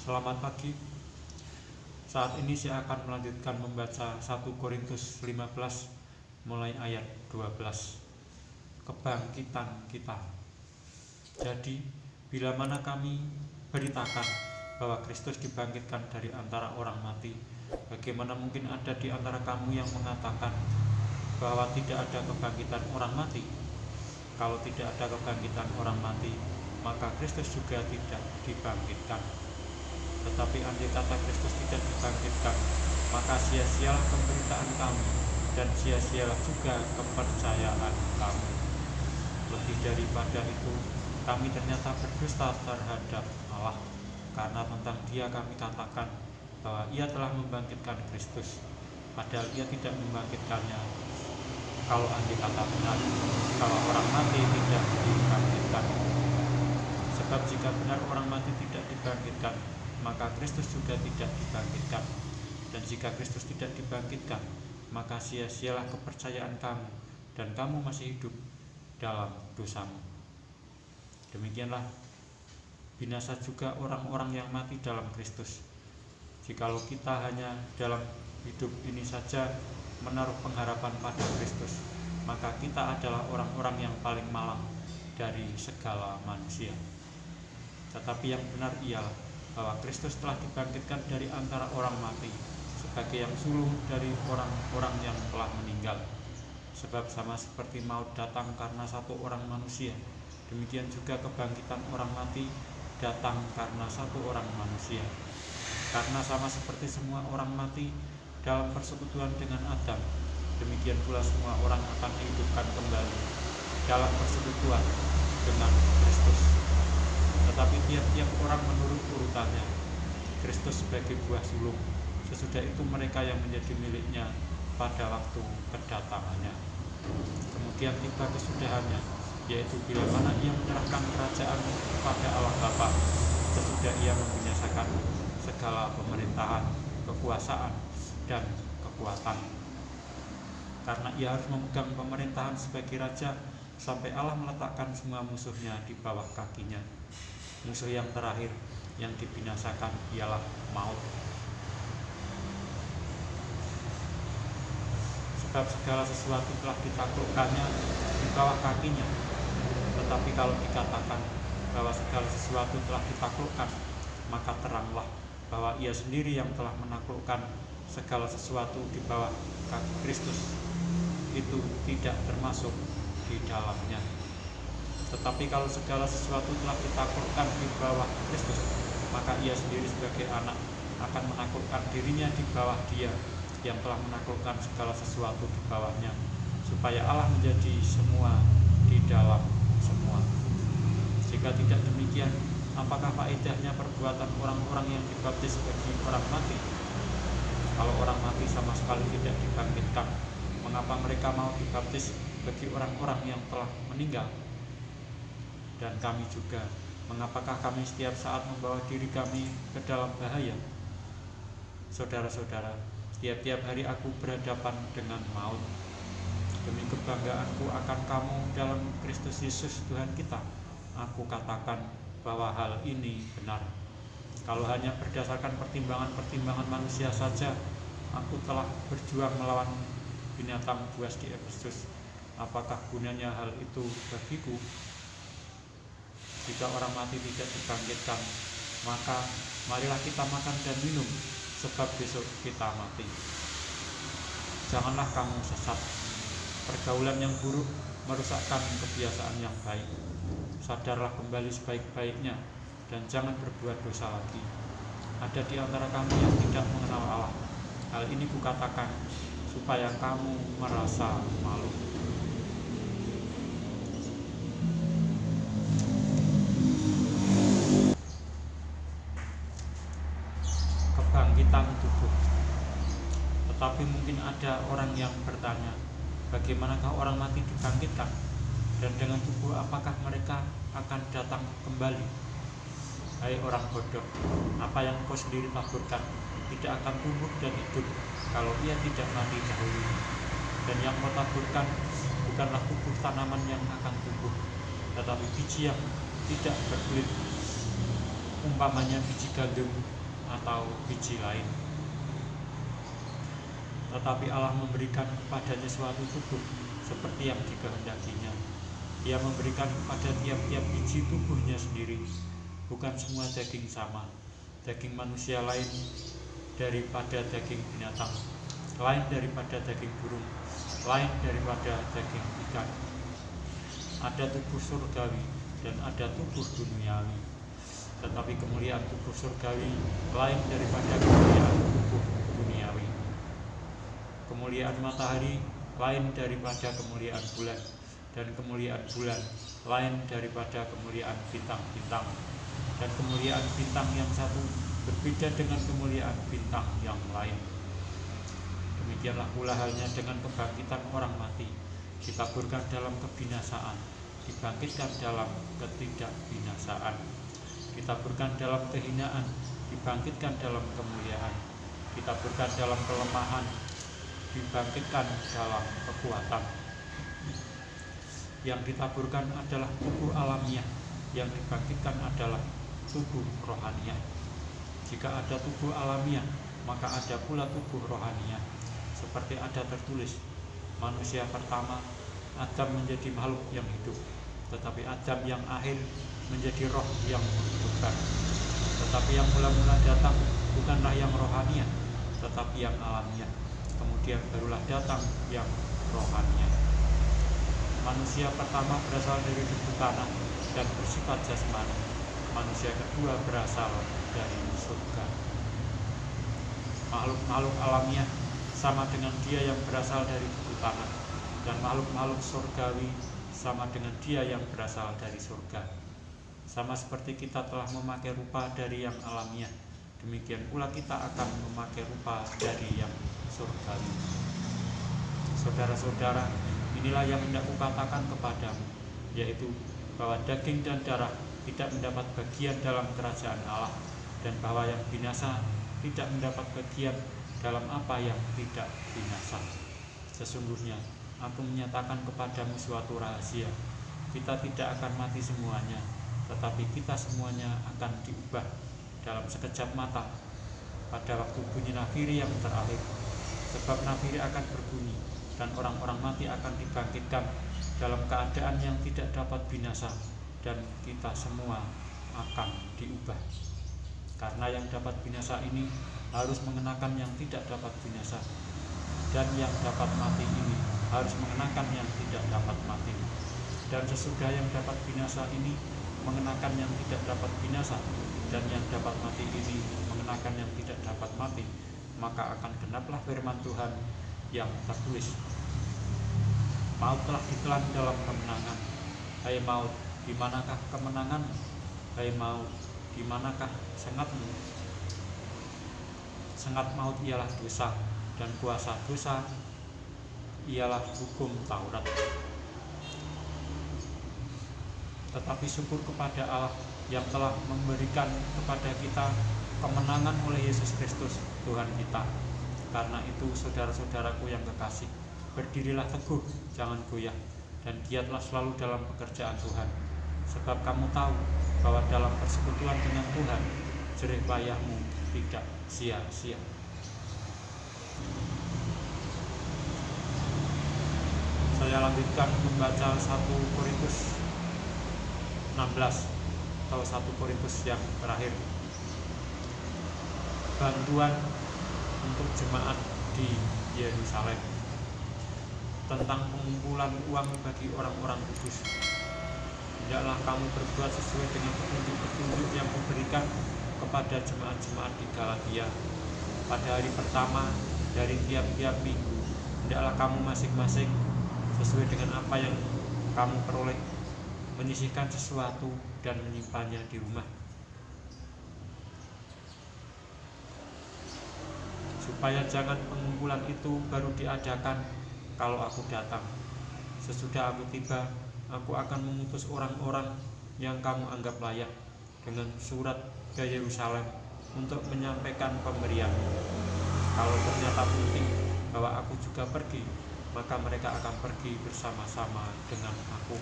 Selamat pagi. Saat ini saya akan melanjutkan membaca 1 Korintus 15 mulai ayat 12. Kebangkitan kita. Jadi, bila mana kami beritakan bahwa Kristus dibangkitkan dari antara orang mati, bagaimana mungkin ada di antara kamu yang mengatakan bahwa tidak ada kebangkitan orang mati? Kalau tidak ada kebangkitan orang mati, maka Kristus juga tidak dibangkitkan. Tetapi andai kata Kristus tidak dibangkitkan, maka sia-sialah pemberitaan kami, dan sia-sialah juga kepercayaan kami. Lebih daripada itu, kami ternyata berdusta terhadap Allah, karena tentang Dia kami katakan bahwa Ia telah membangkitkan Kristus, padahal Ia tidak membangkitkannya. Kalau andai kata benar, kalau orang mati tidak dibangkitkan. Sebab jika benar orang mati tidak dibangkitkan, maka Kristus juga tidak dibangkitkan. Dan jika Kristus tidak dibangkitkan, maka sia-sialah kepercayaan kamu, dan kamu masih hidup dalam dosamu. Demikianlah binasa juga orang-orang yang mati dalam Kristus. Jikalau kita hanya dalam hidup ini saja menaruh pengharapan pada Kristus, maka kita adalah orang-orang yang paling malang dari segala manusia. Tetapi yang benar ialah bahwa Kristus telah dibangkitkan dari antara orang mati sebagai yang sulung dari orang-orang yang telah meninggal. Sebab sama seperti maut datang karena satu orang manusia, demikian juga kebangkitan orang mati datang karena satu orang manusia. Karena sama seperti semua orang mati dalam persekutuan dengan Adam, demikian pula semua orang akan dihidupkan kembali dalam persekutuan dengan Kristus. Tetapi tiap-tiap orang menurut urutannya. Kristus sebagai buah sulung, sesudah itu mereka yang menjadi miliknya pada waktu kedatangannya. Kemudian tiba kesudahannya, yaitu bila mana Ia menyerahkan kerajaan kepada Allah Bapa, sesudah Ia membinasakan segala pemerintahan, kekuasaan, dan kekuatan. Karena Ia harus memegang pemerintahan sebagai raja sampai Allah meletakkan semua musuhnya di bawah kakinya. Musuh yang terakhir yang dibinasakan ialah maut. Sebab segala sesuatu telah ditaklukkannya di bawah kakinya. Tetapi kalau dikatakan bahwa segala sesuatu telah ditaklukkan, maka teranglah bahwa Ia sendiri yang telah menaklukkan segala sesuatu di bawah kaki Kristus, itu tidak termasuk di dalamnya. Tetapi kalau segala sesuatu telah ditaklukkan di bawah Kristus, maka Ia sendiri sebagai anak akan menaklukkan dirinya di bawah Dia yang telah menaklukkan segala sesuatu di bawahnya, supaya Allah menjadi semua di dalam semua. Jika tidak demikian, apakah faedahnya perbuatan orang-orang yang dibaptis bagi orang mati? Kalau orang mati sama sekali tidak dibangkitkan, mengapa mereka mau dibaptis bagi orang-orang yang telah meninggal? Dan kami juga, mengapakah kami setiap saat membawa diri kami ke dalam bahaya? Saudara-saudara, tiap-tiap hari aku berhadapan dengan maut. Demi kebanggaanku akan kamu dalam Kristus Yesus Tuhan kita, aku katakan bahwa hal ini benar. Kalau hanya berdasarkan pertimbangan-pertimbangan manusia saja, aku telah berjuang melawan binatang buas di Efesus. Apakah gunanya hal itu bagiku? Jika orang mati tidak dibangkitkan, maka marilah kita makan dan minum, sebab besok kita mati. Janganlah kamu sesat. Pergaulan yang buruk merusakkan kebiasaan yang baik. Sadarlah kembali sebaik-baiknya, dan jangan berbuat dosa lagi. Ada di antara kamu yang tidak mengenal Allah. Hal ini kukatakan supaya kamu merasa malu. Kebangkitan tubuh. Tetapi mungkin ada orang yang bertanya, bagaimanakah orang mati dibangkitkan? Dan dengan tubuh apakah mereka akan datang kembali? Hai orang bodoh, apa yang kau sendiri taburkan tidak akan tumbuh dan hidup kalau ia tidak mati dahulu. Dan yang kau taburkan bukanlah tubuh tanaman yang akan tumbuh, tetapi biji yang tidak berkulit. Umpamanya biji gandum atau biji lain. Tetapi Allah memberikan kepadanya suatu tubuh seperti yang dikehendakinya. Ia memberikan kepada tiap-tiap biji tubuhnya sendiri. Bukan semua daging sama. Daging manusia lain daripada daging binatang, lain daripada daging burung, lain daripada daging ikan. Ada tubuh surgawi dan ada tubuh duniawi. Tetapi kemuliaan tubuh surgawi lain daripada kemuliaan tubuh duniawi. Kemuliaan matahari lain daripada kemuliaan bulan, dan kemuliaan bulan lain daripada kemuliaan bintang-bintang, dan kemuliaan bintang yang satu berbeda dengan kemuliaan bintang yang lain. Demikianlah pula halnya dengan kebangkitan orang mati, ditaburkan dalam kebinasaan, dibangkitkan dalam ketidakbinasaan, ditaburkan dalam kehinaan, dibangkitkan dalam kemuliaan, ditaburkan dalam kelemahan, dibangkitkan dalam kekuatan. Yang ditaburkan adalah tubuh alamiah, yang dibangkitkan adalah tubuh rohaniah. Jika ada tubuh alamiah, maka ada pula tubuh rohaniah. Seperti ada tertulis, manusia pertama Adam menjadi makhluk yang hidup, tetapi Adam yang akhir menjadi roh yang menghidupkan. Tetapi yang mula-mula datang bukanlah yang rohaniah, tetapi yang alamiah. Kemudian barulah datang yang rohaniah. Manusia pertama berasal dari debu tanah dan bersifat jasmani. Manusia kedua berasal dari surga. Makhluk-makhluk alamiah sama dengan dia yang berasal dari debu tanah, dan makhluk-makhluk surgawi sama dengan dia yang berasal dari surga. Sama seperti kita telah memakai rupa dari yang alamiah, demikian pula kita akan memakai rupa dari yang surgawi. Saudara-saudara, inilah yang hendak kukatakan kepadamu, yaitu bahwa daging dan darah tidak mendapat bagian dalam kerajaan Allah, dan bahwa yang binasa tidak mendapat bagian dalam apa yang tidak binasa. Sesungguhnya aku menyatakan kepadamu suatu rahasia, kita tidak akan mati semuanya, tetapi kita semuanya akan diubah dalam sekejap mata, pada waktu bunyi nafiri yang terakhir. Sebab nafiri akan berbunyi, dan orang-orang mati akan dibangkitkan dalam keadaan yang tidak dapat binasa, dan kita semua akan diubah. Karena yang dapat binasa ini harus mengenakan yang tidak dapat binasa, dan yang dapat mati ini harus mengenakan yang tidak dapat mati. Dan sesudah yang dapat binasa ini mengenakan yang tidak dapat binasa, dan yang dapat mati ini mengenakan yang tidak dapat mati, maka akan genaplah firman Tuhan yang tertulis, maut telah ditelan dalam kemenangan. Hai maut, di manakah kemenangan? Hai maut, di manakah sengatmu? Sengat maut ialah dosa, dan kuasa dosa ialah hukum Taurat. Tetapi syukur kepada Allah yang telah memberikan kepada kita kemenangan oleh Yesus Kristus Tuhan kita. Karena itu, saudara-saudaraku yang kekasih, berdirilah teguh, jangan goyah, dan giatlah selalu dalam pekerjaan Tuhan. Sebab kamu tahu bahwa dalam persekutuan dengan Tuhan, jerih payahmu tidak sia-sia. Saya lanjutkan membaca 1 Korintus 16 atau 1 Korintus yang terakhir. Bantuan untuk jemaat di Yerusalem, tentang pengumpulan uang bagi orang-orang kudus. Hendaklah kamu berbuat sesuai dengan petunjuk-petunjuk yang memberikan kepada jemaat-jemaat di Galatia. Pada hari pertama dari tiap-tiap minggu, hendaklah kamu masing-masing sesuai dengan apa yang kamu peroleh, menyisihkan sesuatu dan menyimpannya di rumah, supaya jangan pengumpulan itu baru diadakan kalau aku datang. Sesudah aku tiba, aku akan mengutus orang-orang yang kamu anggap layak dengan surat ke Yerusalem untuk menyampaikan pemberian. Kalau ternyata penting bahwa aku juga pergi, maka mereka akan pergi bersama-sama dengan aku.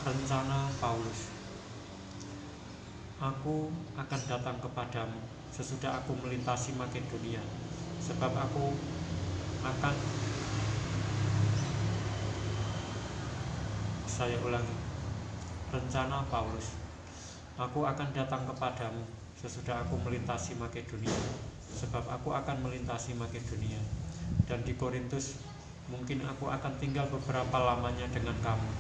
Rencana Paulus. Aku akan datang kepadamu sesudah aku melintasi Makedonia, sebab aku akan saya ulangi. Rencana Paulus. Aku akan datang kepadamu sesudah aku melintasi Makedonia, sebab aku akan melintasi Makedonia. Dan di Korintus, mungkin aku akan tinggal beberapa lamanya dengan kamu,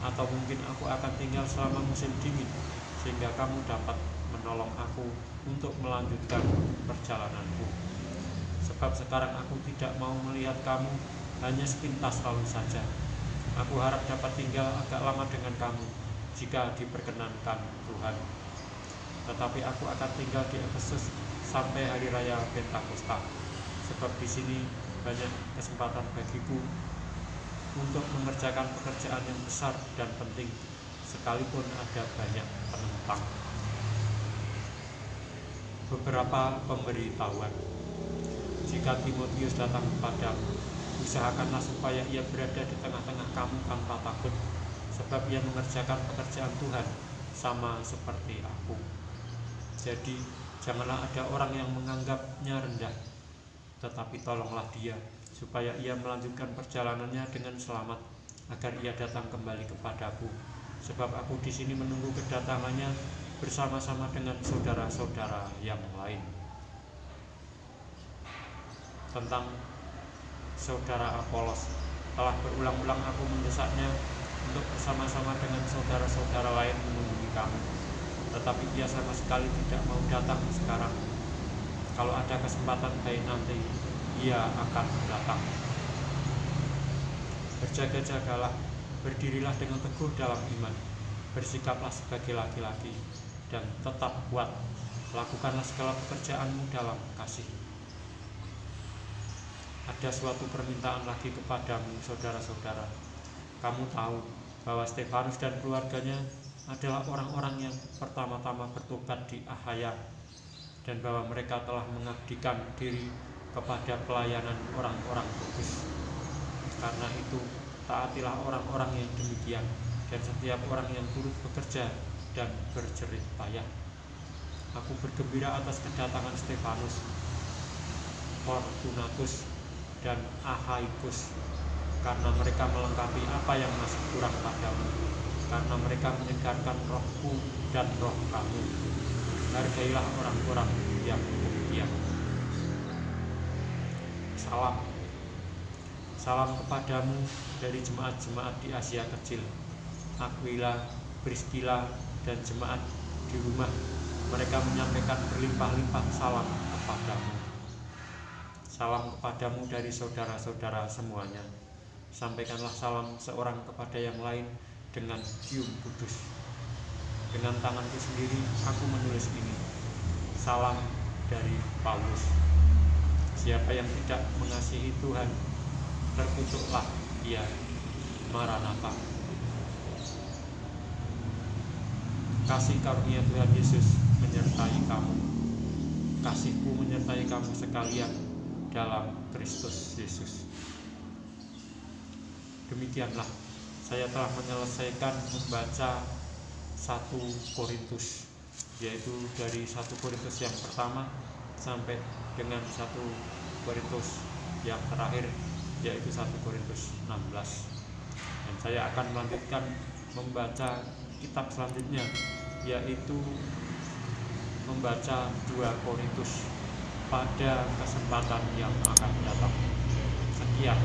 atau mungkin aku akan tinggal selama musim dingin, sehingga kamu dapat menolong aku untuk melanjutkan perjalananku. Sebab sekarang aku tidak mau melihat kamu hanya sepintas lalu saja. Aku harap dapat tinggal agak lama dengan kamu, jika diperkenankan Tuhan. Tetapi aku akan tinggal di Efesus sampai hari raya Pentakosta, sebab di sini banyak kesempatan bagiku untuk mengerjakan pekerjaan yang besar dan penting, sekalipun ada banyak penentang. Beberapa pemberitahuan. Jika Timotius datang kepadamu, usahakanlah supaya ia berada di tengah-tengah kamu tanpa takut, sebab ia mengerjakan pekerjaan Tuhan sama seperti aku. Jadi janganlah ada orang yang menganggapnya rendah, tetapi tolonglah dia supaya ia melanjutkan perjalanannya dengan selamat, agar ia datang kembali kepadaku, sebab aku di sini menunggu kedatangannya bersama-sama dengan saudara-saudara yang lain. Tentang saudara Apolos, telah berulang-ulang aku mendesaknya untuk bersama-sama dengan saudara-saudara lain mengunjungi kamu, tetapi ia sama sekali tidak mau datang sekarang. Kalau ada kesempatan baik nanti, ia akan datang. Berjaga-jagalah, berdirilah dengan teguh dalam iman, bersikaplah sebagai laki-laki, dan tetap kuat. Lakukanlah segala pekerjaanmu dalam kasih. Ada suatu permintaan lagi kepadamu, saudara-saudara. Kamu tahu bahwa Stefanus dan keluarganya adalah orang-orang yang pertama-tama bertobat di Akhaya, dan bahwa mereka telah mengabdikan diri kepada pelayanan orang-orang kudus. Karena itu, taatilah orang-orang yang demikian, dan setiap orang yang turut bekerja dan berjerih payah. Aku bergembira atas kedatangan Stefanus, Fortunatus, dan Achaicus, karena mereka melengkapi apa yang masih kurang padamu, karena mereka menyegarkan rohku dan roh kamu. Hargailah orang-orang yang demikian. Salam kepadamu dari jemaat-jemaat di Asia Kecil. Aquila, Priscilla, dan jemaat di rumah, mereka menyampaikan berlimpah-limpah salam kepadamu. Salam kepadamu dari saudara-saudara semuanya. Sampaikanlah salam seorang kepada yang lain dengan cium kudus. Dengan tanganku sendiri aku menulis ini. Salam dari Paulus. Siapa yang tidak mengasihi Tuhan, terkutuklah ia. Maranatha. Kasih karunia Tuhan Yesus menyertai kamu. Kasihku menyertai kamu sekalian dalam Kristus Yesus. Demikianlah saya telah menyelesaikan membaca 1 Korintus, yaitu dari 1 Korintus yang pertama sampai dengan 1 Korintus yang terakhir, yaitu 1 Korintus 16. Dan saya akan melanjutkan membaca kitab selanjutnya, yaitu membaca 2 Korintus pada kesempatan yang akan datang. Sekian.